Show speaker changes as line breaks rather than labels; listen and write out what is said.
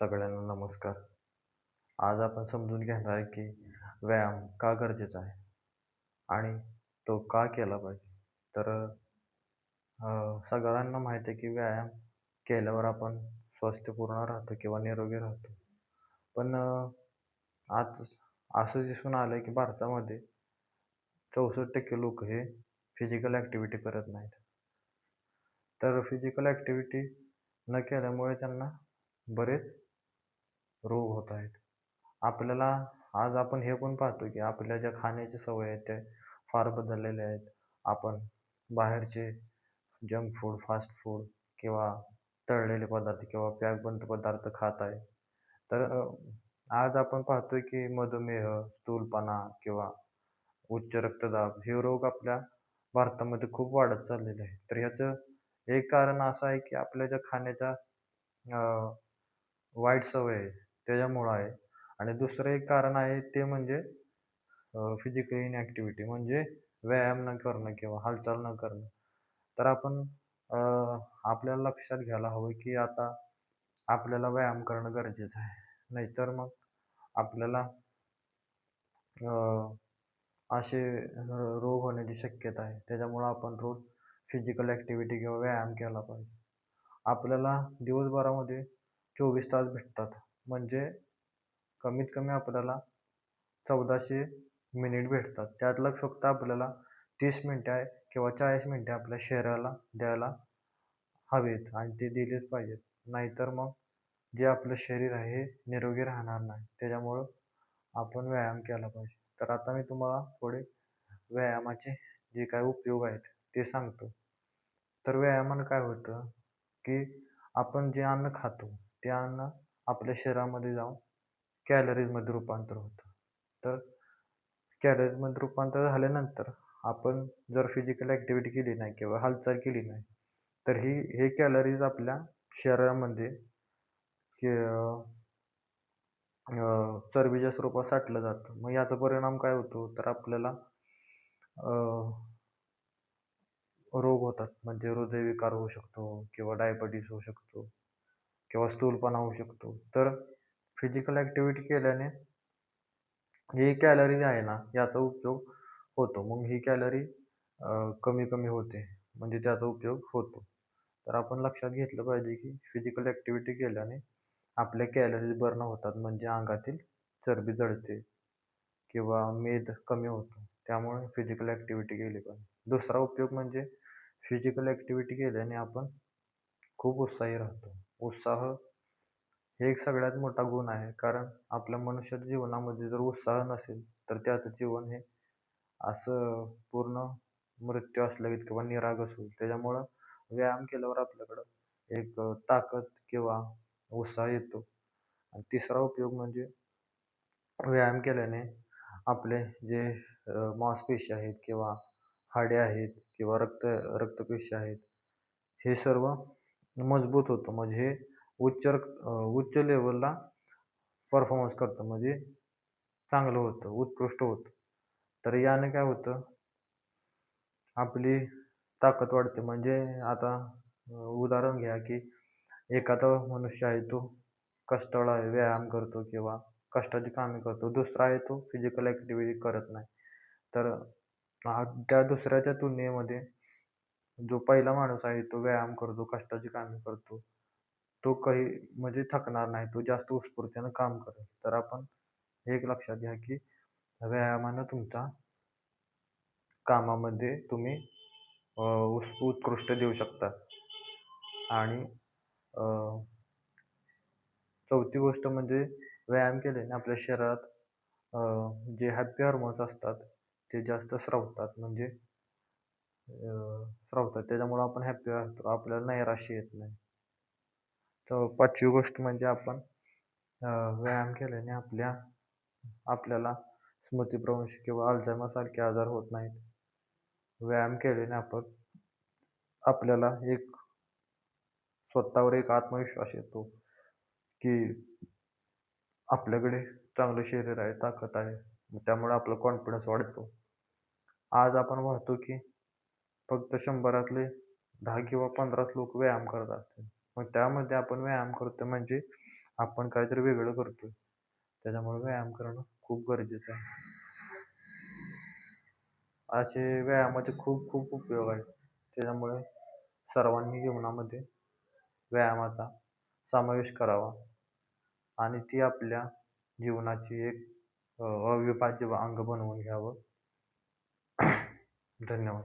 सगळ्यांना नमस्कार. आज आपण समजून घेणार आहे की व्यायाम का गरजेचा आहे आणि तो का केला पाहिजे. तर सगळ्यांना माहिती आहे की व्यायाम केल्यावर आपण स्वस्थपूर्ण राहतो किंवा निरोगी राहतो. पण आज असं दिसून आलं आहे की भारतामध्ये 64% लोक हे फिजिकल ॲक्टिव्हिटी करत नाहीत. तर फिजिकल ॲक्टिव्हिटी न केल्यामुळे त्यांना बरेच रोग होत आहेत. आपल्याला आज आपण हे पण पाहतो की आपल्या ज्या खाण्याच्या सवयी आहेत त्या फार बदललेल्या आहेत. आपण बाहेरचे जंक फूड, फास्ट फूड किंवा तळलेले पदार्थ किंवा पॅकबंद पदार्थ खात आहे. तर आज आपण पाहतोय की मधुमेह, स्थूलपणा किंवा उच्च रक्तदाब हे रोग आपल्या भारतामध्ये खूप वाढत चाललेले आहेत. तर ह्याचं एक कारण असं आहे की आपल्या ज्या खाण्याच्या अ, वाईट सवय आहे त्याच्यामुळं आहे. आणि दुसरं एक कारण आहे ते म्हणजे फिजिकल इनॲक्टिव्हिटी म्हणजे व्यायाम न करणं किंवा हालचाल न करणं. तर आपण अ, आपल्याला लक्षात घ्यायला हवं की आता आपल्याला व्यायाम करणं गरजेचं आहे. नाहीतर मग आपल्याला अ, असे रोग होण्याची शक्यता आहे. त्याच्यामुळं आपण रोज फिजिकल ॲक्टिव्हिटी किंवा व्यायाम केला पाहिजे. आपल्याला दिवसभरामध्ये 24 तास भेटतात. म्हणजे कमीत कमी आपल्याला 1400 मिनिट भेटतात. त्यातलं फक्त आपल्याला 30 मिनिटं आहे किंवा 40 मिनिटं आपल्या शरीराला द्यायला हवेत आणि ते दिलेच पाहिजेत. नाहीतर मग जे आपलं शरीर आहे हे निरोगी राहणार नाही. त्याच्यामुळं आपण व्यायाम केला पाहिजे. तर आता मी तुम्हाला थोडे व्यायामाचे जे काही उपयोग आहेत ते सांगतो. तर व्यायामानं काय होतं, की आपण जे अन्न खातो, ते अन्न आपल्या शरीरामध्ये जाऊन कॅलरीजमध्ये रूपांतर होतं. तर कॅलरीजमध्ये रूपांतर झाल्यानंतर आपण जर फिजिकल ॲक्टिव्हिटी केली नाही किंवा हालचाल केली नाही, तर हे कॅलरीज आपल्या शरीरामध्ये की चरबीच्या स्वरूपात साठलं जातं. मग याचा परिणाम काय होतो, तर आपल्याला अ, रोग होतात. म्हणजे हृदयविकार होऊ शकतो किंवा डायबिटीज होऊ शकतो किंवा स्थूलपणा होऊ शकतो. तर फिजिकल ॲक्टिव्हिटी केल्याने ही कॅलरी आहे ना, याचा उपयोग होतो. मग ही कॅलरी कमी-कमी होते. म्हणजे त्याचा उपयोग होतो. तर आपण लक्षात घेतलं पाहिजे, की फिजिकल ॲक्टिव्हिटी केल्याने आपल्या कॅलरीज बर्न होतात. म्हणजे अंगातील चरबी जळते किंवा मेद कमी होतो. त्यामुळे फिजिकल ॲक्टिव्हिटी केली पाहिजे. दुसरा उपयोग म्हणजे फिजिकल ॲक्टिव्हिटी केल्याने आपण खूप उत्साही राहतो. उत्साह हे एक सगळ्यात मोठा गुण आहे. कारण आपल्या मनुष्याच्या जीवनामध्ये जर उत्साह नसेल, तर त्याचं जीवन हे असं पूर्ण मृत्यू असल्यागत किंवा निरागस होईल. त्याच्यामुळं व्यायाम केल्यावर आपल्याकडं एक ताकद किंवा उत्साह येतो. आणि तिसरा उपयोग म्हणजे व्यायाम केल्याने आपले जे मांसपेशी आहेत किंवा हाडे आहेत किंवा रक्तपेशी आहेत, हे सर्व मजबूत होतं. म्हणजे हे उच्च लेव्हलला परफॉर्मन्स करतं. म्हणजे चांगलं होतं, उत्कृष्ट होतं. तर याने काय होतं, आपली ताकद वाढते. म्हणजे आता उदाहरण घ्या, की एखादा मनुष्य आहे तो कष्टाळू आहे, व्यायाम करतो किंवा कष्टाची कामे करतो. दुसरा आहे तो फिजिकल ॲक्टिव्हिटी करत नाही. तर त्या दुसऱ्याच्या तुलनेमध्ये जो पहिला माणूस आहे तो व्यायाम करतो, कष्टाची कामे करतो. तो काही म्हणजे थकणार नाही. तो जास्त उत्स्फूर्तीनं काम करेल. तर आपण हे एक लक्षात घ्या, की व्यायामानं तुमच्या कामामध्ये तुम्ही अ, उत्कृष्ट देऊ शकता. आणि अ, चौथी गोष्ट म्हणजे व्यायाम केल्याने आपल्या शरीरात जे हॅपी हार्मोन्स असतात ते जास्त स्रावतात. म्हणजे स्रावतात. त्याच्यामुळं आपण हॅपी राहतो. आपल्याला नैराश्य येत नाही. तर पाचवी गोष्ट म्हणजे आपण अ, व्यायाम केल्याने आपल्याला स्मृतिभ्रंश किंवा अल्झायमरसारखे आजार होत नाहीत. व्यायाम केल्याने आपल्याला एक स्वतःवर एक आत्मविश्वास येतो, की आपल्याकडे चांगलं शरीर आहे, ताकद आहे. त्यामुळे आपला कॉन्फिडन्स वाढतो. आज आपण पाहतो, की फक्त 100रातले 10 किंवा 15च लोक व्यायाम करत असतील. मग त्यामध्ये आपण व्यायाम करतो म्हणजे आपण काहीतरी वेगळं करतोय. त्याच्यामुळे व्यायाम करणं खूप गरजेचं आहे. असे व्यायामाचे खूप खूप उपयोग आहेत. त्याच्यामुळे सर्वांनी जीवनामध्ये व्यायामाचा समावेश करावा आणि ती आपल्या जीवनाची एक अविभाज्य अंग बनवून घ्यावं. धन्यवाद.